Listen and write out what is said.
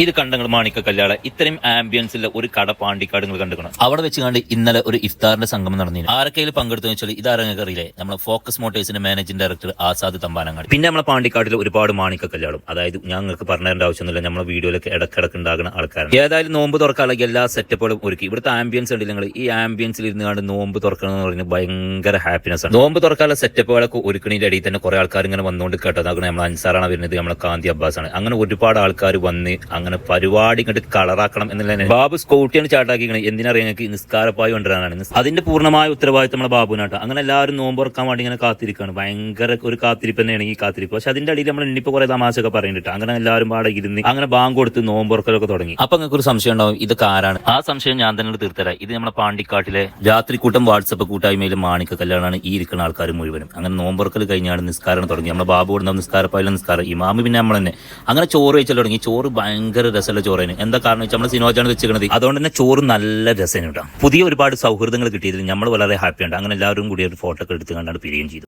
ഇത് കണ്ടങ്ങൾ മാണിക്ക കല്യാള ഇത്രയും ആംബിയൻസിലെ ഒരു കട പാണ്ടിക്കാട് നിങ്ങൾ കണ്ടുക്കണം. അവിടെ വെച്ച് കണ്ട് ഇന്നലെ ഒരു ഇഫ്താറിന്റെ സംഗമം നടന്നില്ല. ആരൊക്കെയിൽ പങ്കെടുത്തു വെച്ചാൽ ഇതാരങ്ങറിയില്ലേ, നമ്മളെ ഫോക്കസ് മോട്ടേഴ്സിന്റെ മാനേജിംഗ് ഡയറക്ടർ ആസാദ് തമ്പാനങ്ങാടി. പിന്നെ നമ്മളെ പാണ്ടിക്കാട്ടിൽ ഒരുപാട് മാണിക്ക കല്യാണം, അതായത് ഞങ്ങൾക്ക് പറഞ്ഞേണ്ട ആവശ്യമൊന്നുമില്ല, നമ്മളെ വീഡിയോയിലൊക്കെ ഇടക്കിടക്ക് ഉണ്ടാകുന്ന ആൾക്കാരാണ്. ഏതായാലും നോമ്പ് തുറക്കാനുള്ള എല്ലാ സെറ്റപ്പുകളും ഒരുക്കി. ഇവിടുത്തെ ആംബിയൻസ് ഉണ്ട്, നിങ്ങൾ ഈ ആംബിയൻസിൽ ഇരുന്ന് കണ്ട് നോമ്പ് തുറക്കണം എന്ന് പറയുന്നത് ഭയങ്കര ഹാപ്പിനെസ് ആണ്. നോമ്പ് തുറക്കാനുള്ള സെറ്റപ്പുകളൊക്കെ ഒരുക്കണിന്റെ ഇടയിൽ തന്നെ കുറെ ആൾക്കാർ ഇങ്ങനെ വന്നുകൊണ്ട് കേട്ടോ. അതാണ് നമ്മളെ അൻസാറാണ് വരുന്നത്, നമ്മളെ കാന്തി അബ്ബാസ് ആണ്. അങ്ങനെ ഒരുപാട് ആൾക്കാർ വന്ന് അങ്ങനെ പരിപാടി ഇങ്ങോട്ട് കളറാക്കണം എന്നുള്ള ബാബു സ്കൂട്ടിയാണ് ചാട്ടാക്കിക്കണേ. എന്തിനറിയാം, ഞങ്ങൾക്ക് നിസ്കാരപ്പായി കൊണ്ടുവരാനാണ്. അതിന്റെ പൂർണ്ണമായ ഉത്തരവാദിത്തം നമ്മളെ ബാബുനാട്ടോ. അങ്ങനെ എല്ലാവരും നോമ്പ് തുറക്കാൻ വേണ്ടി ഇങ്ങനെ കാത്തിരിക്കുകയാണ്. ഭയങ്കര ഒരു കാത്തിരിപ്പ് തന്നെയാണ് ഈ കാത്തിരിപ്പ്. പക്ഷെ അതിന്റെ അടിയിൽ നമ്മൾ ഇന്നിപ്പോ കുറെ തമാശയൊക്കെ പറയുന്നുണ്ട്. അങ്ങനെ എല്ലാവരും പാടെ ഇരുന്ന് അങ്ങനെ ബാങ്ക് കൊടുത്ത് നോമ്പ് തുറക്കലൊക്കെ തുടങ്ങി. അപ്പൊ നിങ്ങൾക്ക് ഒരു സംശയം ഉണ്ടാവും, ഇതൊക്കെ ആരാണ്? ആ സംശയം ഞാൻ തന്നെ തീർത്തരാം. ഇത് നമ്മുടെ പാണ്ടിക്കാട്ടിലെ രാത്രിക്കൂട്ടം വാട്സപ്പ് കൂട്ടായ്മയിലും മാണിക്ക കല്യാണമാണ് ഈ ഇരിക്കുന്ന ആൾക്കാർ മുഴുവനും. അങ്ങനെ നോമ്പ് തുറക്കൽ കഴിഞ്ഞാണ് നിസ്കാരം തുടങ്ങി. നമ്മുടെ ബാബു കൊടുക്കുന്ന നിസ്കാരപ്പായിലെ നിസ്കാരം, ഇമാമി പിന്നെ നമ്മൾ തന്നെ അങ്ങനെ ചോറ് കഴിച്ചാൽ തുടങ്ങി. ചോറ് ഭയങ്കര രസമുള്ള ചോറേന്. എന്താ കാരണം വെച്ചാൽ നമ്മൾ സിനോജാണ് വെച്ചിരിക്കുന്നത്, അതുകൊണ്ട് തന്നെ ചോറ് നല്ല രസം ഉണ്ടാവും. പുതിയ ഒരുപാട് സൗഹൃദങ്ങൾ കിട്ടിയതിൽ നമ്മൾ വളരെ ഹാപ്പിയുണ്ട്. അങ്ങനെ എല്ലാവരും കൂടി ഒരു ഫോട്ടോ ഒക്കെ എടുത്ത് കണ്ടാണ് പിരിയുകയും ചെയ്തു.